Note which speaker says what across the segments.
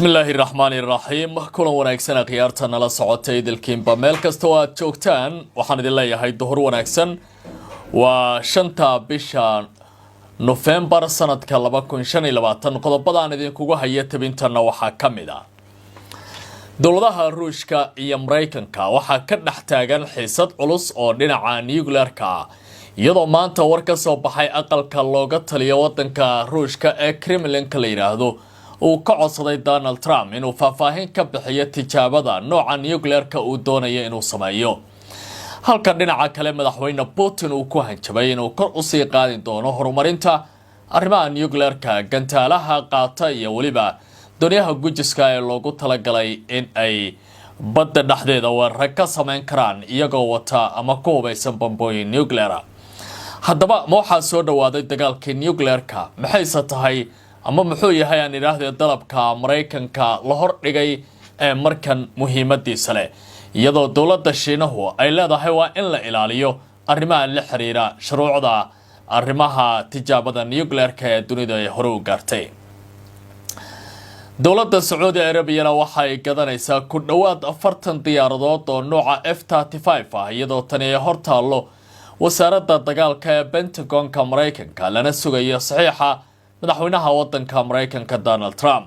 Speaker 1: bismillaahi raxmaani raxiim kulan wanaagsan khiyaarta nala socotay dalkiinba meel kasta oo aad joogtaan waxaan idin leeyahay duhur wanaagsan waa 5 bisha November sanadka 2025 qodobadaan idinkugu haya tabintana waxaa kamid ah dowladaha Ruushka iyo Mareykanka waxaa ka dhax taagan xiisad culus oo dhinaca nuclearka iyadoo maanta war ka soo baxay aqalka looga taliyo wadanka Ruushka ee Kremlin-ka la yiraahdo uu ka codsaday Donald Trump inuu faahfaahin ka bixiyo tijaabada nooca nuclearka uu doonayo inuu sameeyo halka dhinaca kale madaxweyne Putin uu ku hanjabay inuu kor u sii qaadin doono horumarinta arrimaha nuclearka gantaalaha qaata iyo waliba dooniyaha gujiska ee loogu talagalay in ay badda dhexdeeda weerar ka sameyn karaan iyagoo wata ama ku hubeysan bambooyin nuclear haddaba ma waxaa soo dhawaaday dagaalkii nuclearka maxayse tahay ama muxuu yahay aan idhaahdee dalabka Mareykanka la hor dhigay ee markan muhiimadiisa leh iyadoo dowladda Shiinahu ay leedahay waa in la ilaaliyo arrimaha la xiriira shuruucda arrimaha tijaabada nuclearka ee dunida ay hore u gaartay dowladda Saudi Arabia waxay gadanaysaa ku dhawaad 40 diyaaradood oo nooca F-35 ah iyadoo tani ay hortaalo wasaaradda dagaalka ee Pentagon-ka Mareykanka lana sugayo saxiixa madaxweynaha wadanka Mareykanka Donald Trump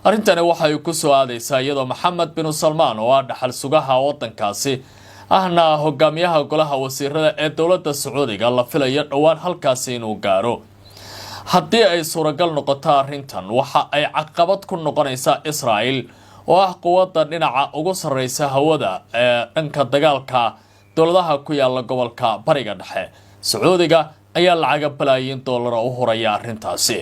Speaker 1: arintani waxay ku soo aadaysaa iyadoo Mohammed bin Salman oo ah dhaxal sugaha wadankaasi ahna hogaamiyaha golaha wasiirada ee dowladda Sacuudiga la filayo dhawaan halkaasi inuu gaaro haddii ay suuragal noqoto arintan waxa ay caqabad ku noqonaysaa Israel oo ah quwadda dhinaca ugu sareysa hawada ee dhanka dagaalka dowladaha ku yaala gobolka Bariga Dhexe Sacuudiga ayaa lacag balaayin dollar u horaya arintaasi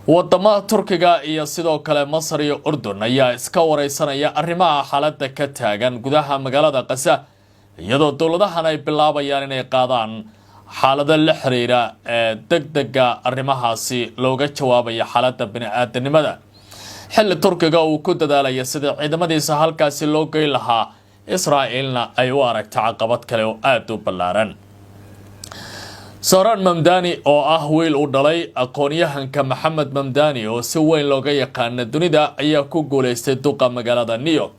Speaker 1: wadamada Turkiga iyo sidoo kale Masar iyo Urdun ayaa iska wareysanaya arrimaha xaaladda ka taagan gudaha magaalada Gaza iyadoo dowladahan ay bilaabayaan inay qaadaan xaalada la xiriira degdega arrimahaasi looga jawaabayo xaaladda bini'aadanimada xilli Turkiga uu ku dadaalaya sida ciidamadiisa halkaasi loo geey lahaa Israa'iilna ay u aragtay caqabad kale oo aad u ballaaran Saran Mamdani oo ah wiil u dhalay aqoonyahanka Mohammed Mamdani oo si weyn looga yaqaan dunida ayaa ku guuleystay duqa magaalada New York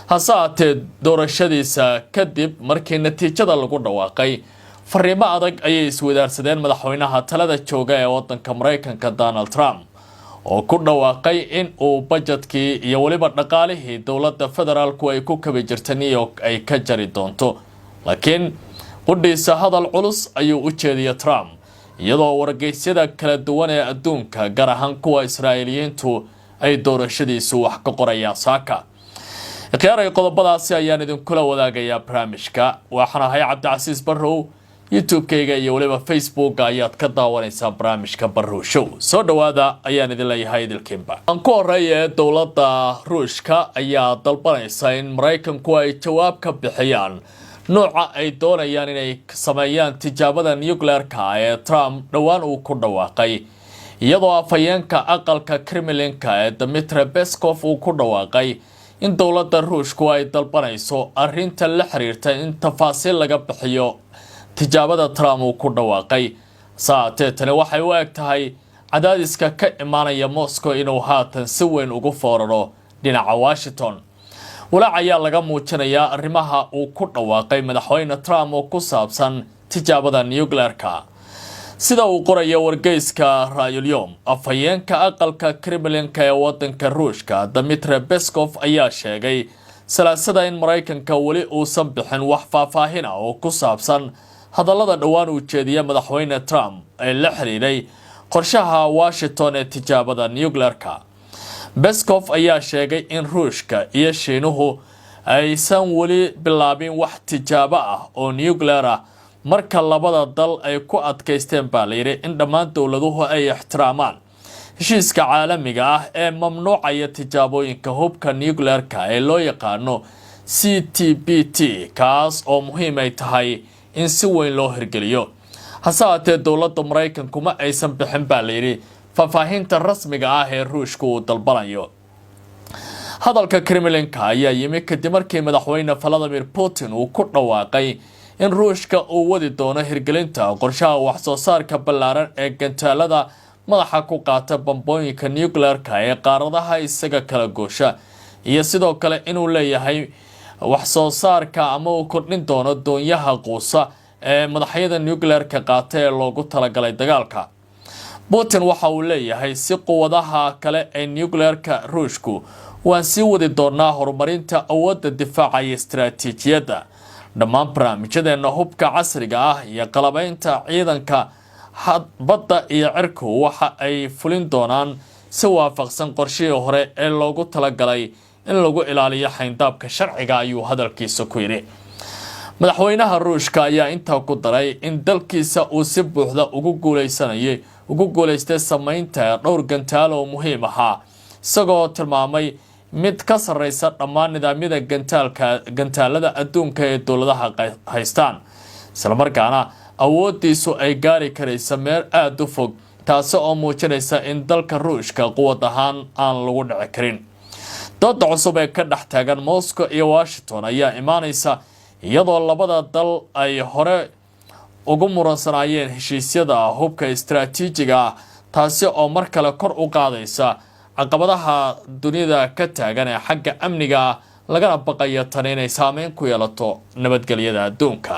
Speaker 1: hasaatee doorashadiisa kadib markii natiijada lagu dhawaaqay fariimo adag ayay iswadaarsadeen madaxweynaha talada jooga ee wadanka Mareykanka Donald Trump oo ku dhawaaqay in uu budgetkii iyo waliba dhaqaalihii dowladda federaalku ay ku kabi jirtay New York ay ka jari doonto laakiin qudhiisa hadal culus ayuu u jeediyay Trump iyadoo wargeysyada kala duwan ee adduunka gaar ahaan kuwa Israa'iiliyiintu ay doorashadiisu wax ka qorayaan saaka qiyaaray qodobadaasi ayaan idin kula wadaagayaa barnaamijka waxaan ahay Cabdicasiis Barrow YouTube-kayga iyo waliba Facebook ayaad ka daawanaysaa barnaamijka Barrow Show soo dhawaada ayaan idin leeyahay dalkiinba aan ku horeeyay dowladda Ruushka ayaa dalbanaysa in Mareykanku ay jawaab ka bixiyaan nooca ay doonayaan inay sameeyaan tijaabada nuclearka ee Trump dhawaan uu ku dhawaaqay iyadoo afayeenka aqalka Kremlin-ka ee Dmitry Peskov uu ku dhawaaqay in dowladda Ruushku ay dalbanayso arinta la xiriirta in tafaasiil laga bixiyo tijaabada Trump uu ku dhawaaqay saatee tani waxay u egtahay cadaadiska ka imaanaya Moscow inuu haatan si weyn ugu fooraro dhinaca Washington walaac ayaa laga muujinayaa arrimaha uu ku dhawaaqay madaxweyne Trump oo ku saabsan tijaabada nuclearka sida uu qorayo wargeyska Rayulyom afayeenka aqalka Kremlin-ka ee wadanka Ruushka Dmitry Peskov ayaa sheegay salaasada in Mareykanka wali uusan bixin wax faahfaahin ah oo ku saabsan hadallada dhawaan uu jeediyay madaxweyne Trump ee la xiriiray qorshaha Washington ee tijaabada nuclearka Peskov ayaa sheegay in Ruushka iyo Shiinuhu aysan wali bilaabin wax tijaabo ah oo nuclear ah marka labada dal ay ku adkaysteen baa la yiri in dhammaan dowladuhu ay ixtiraamaan heshiiska caalamiga ah ee mamnuucaya tijaabooyinka hubka nuclearka ee loo yaqaano CTBT kaas oo muhiim ay tahay in si weyn loo hirgeliyo hasaatee dowladda Mareykanku ma aysan bixin baa la yiri faahfaahinta rasmiga ah ee Ruushku uu dalbanayo hadalka Kremlin-ka ayaa yimi kadib markii madaxweyne Vladimir Putin uu ku dhawaaqay in Ruushka uu wadi doono hirgelinta qorshaha wax soo saarka ballaaran ee gantaalada madaxa ku qaata bambooyinka nuclearka ee qaaradaha isaga kala goosha iyo sidoo kale inuu leeyahay wax soo saarka ama uu kordhin doono doonyaha quusa ee madaxyada nuclearka qaata ee loogu talagalay dagaalka. Putin waxa uu leeyahay si quwadaha kale ee nuclearka Ruushku waan sii wadi doonaa horumarinta awoodda difaaca iyo istiraatiijiyadda. Dhammaan barnaamijyadeena hubka casriga ah iyo qalabaynta ciidanka badda iyo cirku waxa ay fulin doonaan si waafaqsan qorshihii hore ee loogu talagalay in lagu ilaaliyo xayndaabka sharciga ayuu hadalkiisa ku yiri. Madaxweynaha Ruushka ayaa intaa ku daray in dalkiisa uu si buuxda ugu guuleystay samaynta dhowr gantaal oo muhiim ah, isagoo tilmaamay mid ka sarreysa dhammaan nidaamyada gantaalada adduunka ee dowladaha haystaan, isla markaana awoodiisu ay gaari karaysa meel aad u fog, taasi oo muujinaysa in dalka Ruushka quwad ahaan aan lagu dhici karin. Dooda cusub ee ka dhex taagan Moscow iyo Washington ayaa imaanaysa iyadoo labada dal ay hore ugu muransanayeen heshiisyada hubka istiraatiijiga ah, taasi oo mar kale kor u qaadaysa caqabadaha dunida ka taagan ee xagga amniga lagana baqayo tan inay saameyn ku yeelato nabadgelyada adduunka.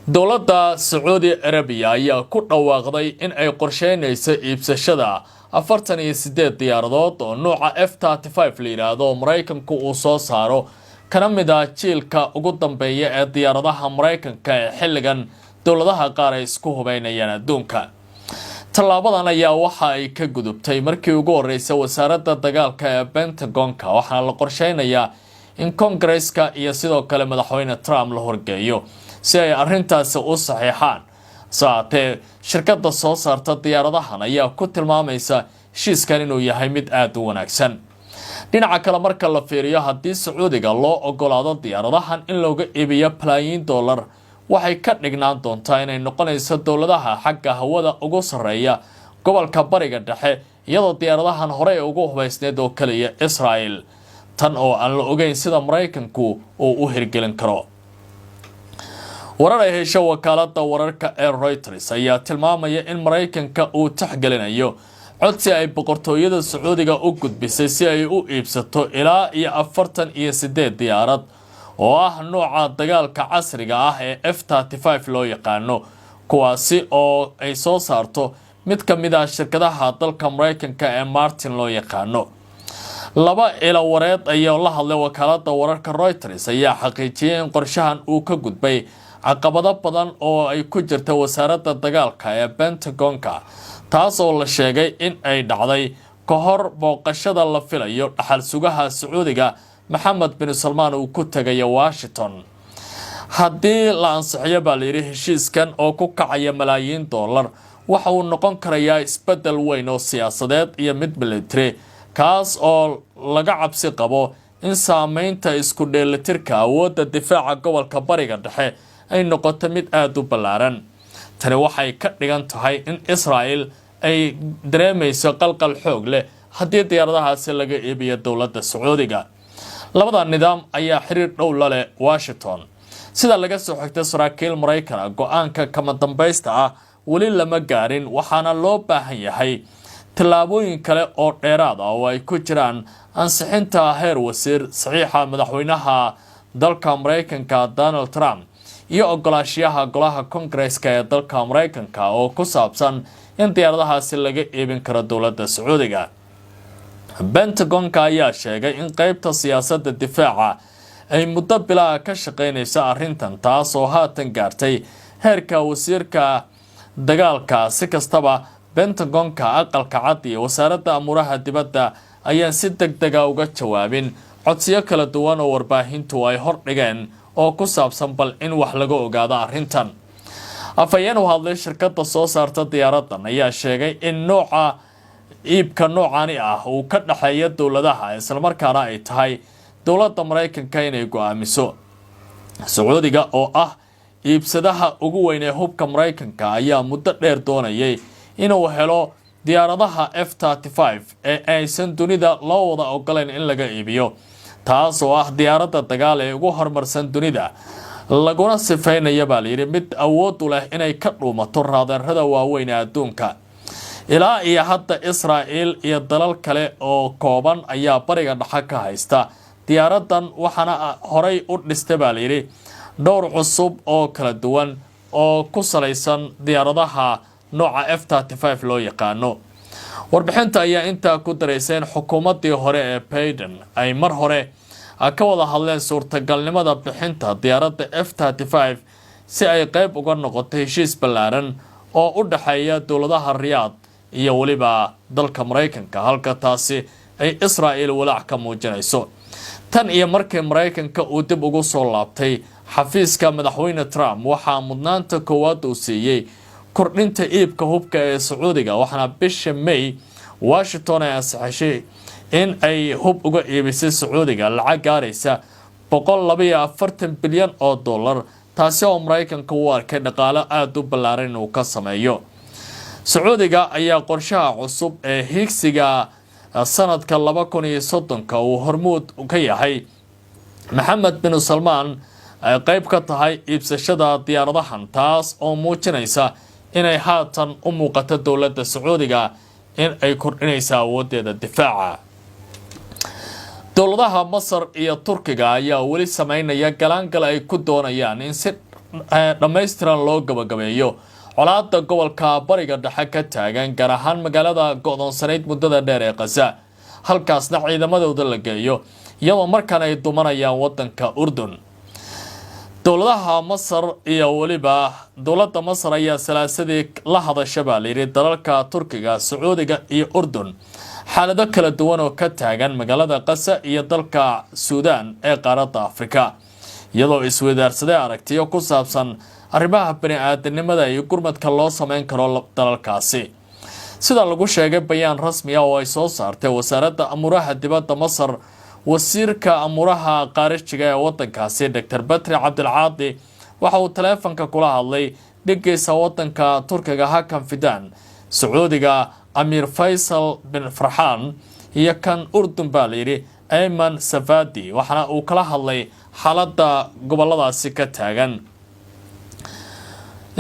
Speaker 1: Dowladda Saudi Arabia ayaa ku dhawaaqday in ay qorsheynayso iibsashada 48 diyaaradood oo nooca F-35 la yiraahdo Mareykanku uu soo saaro, kana mid ah jiilka ugu dambeeya ee diyaaradaha Mareykanka ee xilligan dowladaha qaar ay isku hubeynayaan adduunka. Tallaabadan ayaa waxa ay ka gudubtay markii ugu horeysay wasaaradda dagaalka ee Pentagon-ka, waxaana la qorsheynayaa in Congress-ka iyo sidoo kale madaxweyne Trump la horgeeyo si ay arrintaasi u saxiixaan. Saatee shirkadda soo saarta diyaaradahan ayaa ku tilmaamaysa heshiiskan inuu yahay mid aad u wanaagsan. Dhinaca kale marka la fiiriyo haddii Sacuudiga loo ogolaado diyaaradahan in looga iibiyo balaayiin dollar, waxay ka dhignaan doontaa inay noqonayso dowladaha xagga hawada ugu sarreeya gobolka Bariga Dhexe, iyadoo diyaaradahan hore ugu hubaysneed oo kaliya Israel, tan oo aan la ogeyn sida Mareykanku uu u hirgelin karo. Warar ay hesho wakaaladda wararka ee Reuters ayaa tilmaamaya in Mareykanka uu tixgelinayo codsi ay boqortooyada Sacuudiga u gudbisay si ay u iibsato ilaa iyo 48 diyaarad oo ah nooca dagaalka casriga ah ee F-35 loo yaqaano, kuwaasi oo ay soo saarto mid ka mid ah shirkadaha dalka Mareykanka ee Martin loo yaqaano. Laba ilo wareed ayaa la hadlay wakaaladda wararka Reuters ayaa xaqiijiyay in qorshahan uu ka gudbay caqabado badan oo ay ku jirta wasaaradda dagaalka ee Pentagon-ka, taas oo la sheegay in ay dhacday ka hor booqashada la filayo dhaxal sugaha Sacuudiga Mohammed bin Salman uu ku tagay Washington. Haddii la ansixiyo baa la yiri heshiiskan oo ku kacaya malaayiin dollar, waxa uu noqon karayaa isbedel weyn oo siyaasadeed iyo mid military, kaas oo laga cabsi qabo in saameynta isku dheelitirka awoodda difaaca gobolka Bariga Dhexe ay noqoto mid aad u ballaaran. Tani waxay ka dhigan tahay in Israel ay dareemayso qalqal xoog leh haddii diyaaradahaasi laga iibiyo dowladda Sacuudiga. Labada nidaam ayaa xiriir dhow la leh Washington, sida laga soo xigtay saraakiil Mareykan. Go'aanka kama dambaysta ah weli lama gaarin, waxaana loo baahan yahay tallaabooyin kale oo dheeraad ah oo ay ku jiraan ansixinta heer wasiir, saxiixa madaxweynaha dalka Mareykanka Donald Trump, iyo ogolaashiyaha golaha Congress-ka ee dalka Mareykanka oo ku saabsan in diyaaradahaasi laga iibin karo dowladda Sacuudiga. Pentagon-ka ayaa sheegay in qaybta siyaasadda difaaca ay muddo bilaa ka shaqeynaysa arrintan, taas oo haatan gaartay heerka wasiirka dagaalka. Si kastaba, Pentagon-ka, aqalka cad iyo wasaaradda amuraha dibadda ayaan si degdeg ah uga jawaabin codsiyo kala duwan oo warbaahintu ay hordhigeen oo ku saabsan bal in wax laga ogaado arrintan. Afhayeen u hadlay shirkadda soo saarta diyaaradan ayaa sheegay in nooca iibka noocani ah uu ka dhaxeeyo dowladaha, isla markaana ay tahay dowladda Mareykanka inay go'aamiso. Sacuudiga oo ah iibsadaha ugu weyn ee hubka Mareykanka ayaa muddo dheer doonayay inuu helo diyaaradaha F-35 ee aysan dunida loo wada ogoleyn in laga iibiyo, taas oo ah diyaaradda dagaal ee ugu horumarsan dunida. laguna sifeynaya baa layidhi mid awood u leh inay ka dhuumato raadeerada waaweyn ee adduunka. ilaa iyo hadda Israa'iil iyo dalal kale oo kooban ayaa bariga dhexe ka haysta diyaaradan, waxaana horay u dhistay baa layidhi dhowr cusub oo kala duwan oo ku salaysan diyaaradaha nooca F-35 loo yaqaano. warbixinta ayaa intaa ku daraysay in xukuumaddii hore ee Biden ay mar hore ka wada hadleen suurtagalnimada bixinta diyaaradda F-35 si ay qayb uga noqoto heshiis ballaaran oo u dhaxeeya dowladaha Riyaad iyo waliba dalka Mareykanka, halka taasi ay Israa'iil walaac ka muujinayso. tan iyo markii Mareykanka uu dib ugu soo laabtay xafiiska madaxweyne Trump, waxaa mudnaanta koowaad uu siiyey kordhinta iibka hubka ee Sacuudiga, waxaana bisha May Washington ay ansixisay in ay hub uga iibisay Sacuudiga lacag gaaraysa $142 bilyan oo dollar, taasi oo Mareykanka u arkay dhaqaale aad u ballaaran inuu ka sameeyo. Sacuudiga ayaa qorshaha cusub ee higsiga sanadka 2030 uu hormuud ka yahay Maxamed bin Salmaan ay qayb ka tahay iibsashada diyaaradahan, taas oo muujinaysa inay haatan u muuqato dowladda Sacuudiga in ay kordhinayso awoodeeda difaaca. dowladaha Masar iyo Turkiga ayaa weli sameynaya galaangal ay ku doonayaan in si dhammaystiran loo gabagabeeyo colaadda gobolka bariga dhexe ka taagan, gaar ahaan magaalada go'doonsanayd muddada dheer ee Gaza, halkaasna ciidamadooda la geeyo iyadoo markaan ay dumanayaan wadanka Urdun. dowladaha Masar iyo waliba dowladda Masar ayaa salaasadii la hadashay baa layidhi dalalka Turkiga, Sacuudiga iyo Urdun xaalado kala duwan oo ka taagan magaalada Gaza iyo dalka Suudaan ee qaaradda Afrika, iyadoo isweydaarsaday aragtiyo ku saabsan arrimaha bini'aadanimada iyo gurmadka loo sameyn karo dalalkaasi. sida lagu sheegay bayaan rasmi ah oo ay soo saartay wasaaradda amuraha dibadda Masar, wasiirka amuraha qaarijiga ee wadankaasi Dr. Batri Abdelcaadi waxa uu taleefanka kula hadlay dhigaysa wadanka Turkiga Hakan Fidan, Sacuudiga Amir Faisal bin Farhan iyo kan Urdun baa layidhi Ayman Safadi, waxaana uu kala hadlay xaaladda goboladaasi ka taagan.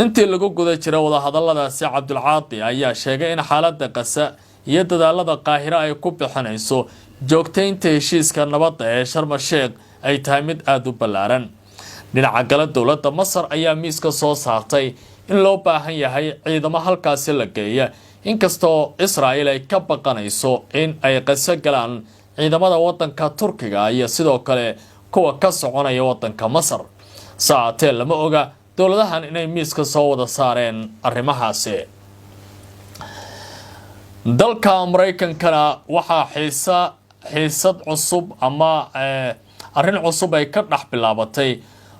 Speaker 1: intii lagu guda jiray wadahadaladaasi, Cabdulcaadi ayaa sheegay in xaaladda Gaza iyo dadaalada Qaahiro ay ku bixinayso joogtaynta heshiiska nabadda ee Sharm el-Sheikh ay tahay mid aad u ballaaran. dhinaca kale, dowladda Masar ayaa miiska soo saartay in loo baahan yahay ciidamo halkaasi la geeya, inkastoo Israa'iil ay ka baqanayso in ay Gaza galaan ciidamada wadanka Turkiga iyo sidoo kale kuwa ka soconaya wadanka Masar. saacatee lama oga dowladahan inay miiska soo wada saareen arrimahaasi. dalka Mareykankana waxaa xiisad cusub ama arrin cusub ay ka dhex bilaabatay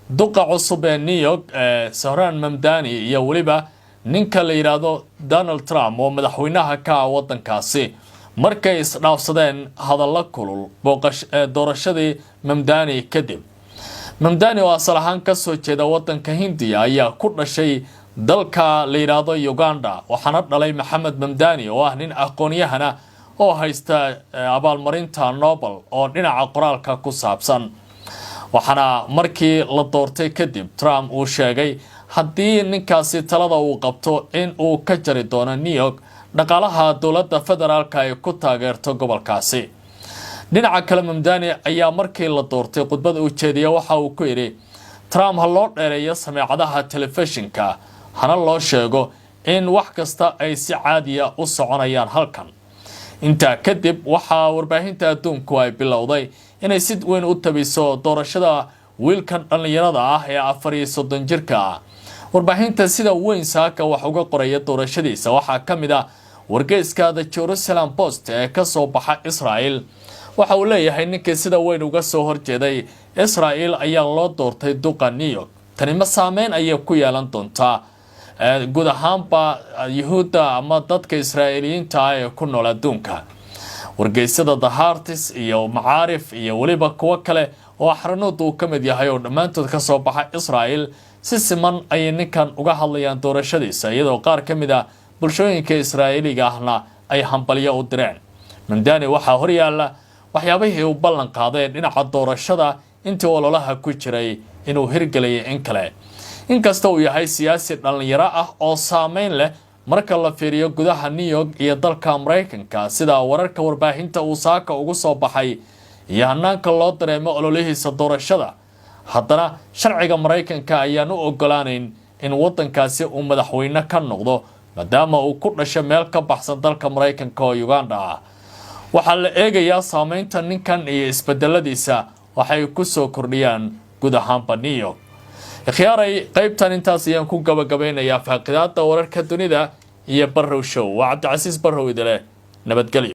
Speaker 1: duqa cusub ee New York Zohran Mamdani iyo waliba ninka la yiraahdo Donald Trump oo madaxweynaha ka wadankaasi, markay isdhaafsadeen hadallo kulul doorashadii Mamdani kadib. Mamdani oo asal ahaan ka soo jeeda wadanka Hindiya ayaa ku dhashay dalka la yiraahdo Uganda, waxaana dhalay Maxamed Mamdani oo ah nin aqoon-yahana oo haysta abaalmarinta Nobel oo dhinaca qoraalka ku saabsan. waxaana markii la doortay kadib Trump uu sheegay haddii ninkaasi talada uu qabto in uu ka jari doono New York dhaqaalaha dowladda federaalka ay ku taageerto gobolkaasi. dhinaca kale, Mamdani ayaa markii la doortay khudbad u jeediyay waxa uu ku yidhi Trump ha loo dheereeyo sameecadaha telefishinka, hana loo sheego in wax kasta ay si caadiya u soconayaan halkan. intaa kadib waxaa warbaahinta adduunku ay bilowday inay si weyn u tabiso doorashada wiilkan dhalinyarada ah ee 34 jirka ah. warbaahinta sida weyn saaka wax uga qoraya doorashadiisa waxaa ka mid ah wargeyska The Jerusalem Post ee ka soo baxa Israa'iil. waxa uu leeyahay ninkii sida weyn uga soo horjeeday Israa'iil ayaa loo doortay duqa New York. tani ma saameyn ayay ku yeelan doontaa guud ahaanba Yuhuudda ama dadka Israa'iiliyiinta ah ee ku nool adduunka. wargeysada The Haaretz iyo Macaarif iyo waliba kuwa kale oo xarunoodu uu ka mid yahay oo dhammaantood ka soo baxa Israa'iil si siman ay ninkan uga hadlayaan doorashadiisa, iyadoo qaar ka mid ah bulshooyinka Israa'iiliga ahna ay hambalyo u direen. Mamdani waxaa horyaala waxyaabihii uu ballan qaaday dhinaca doorashada intii ololaha ku jiray inuu hirgelayo in kale. inkasta uu yahay siyaasi dhalinyaro ah oo saameyn leh marka la fiiriyo gudaha New York iyo dalka Mareykanka sida wararka warbaahinta uu saaka ugu soo baxay iyo hanaanka loo dareemo ololihiisa doorashada, haddana sharciga Mareykanka ayaan u ogolaanayn in wadankaasi uu madaxweyne ka noqdo maadaama uu ku dhashay meel ka baxsan dalka Mareykanka oo Uganda. waxaa la eegayaa saameynta ninkan iyo isbedeladiisa waxay ku soo kordhiyaan guud ahaanba New York. khiyaaray qaybtan intaas ayaan ku gabagabeynayaa faaqidaada wararka dunida iyo Barrow Show. waa Cabdicasiis Barrow idile nabadgelyo.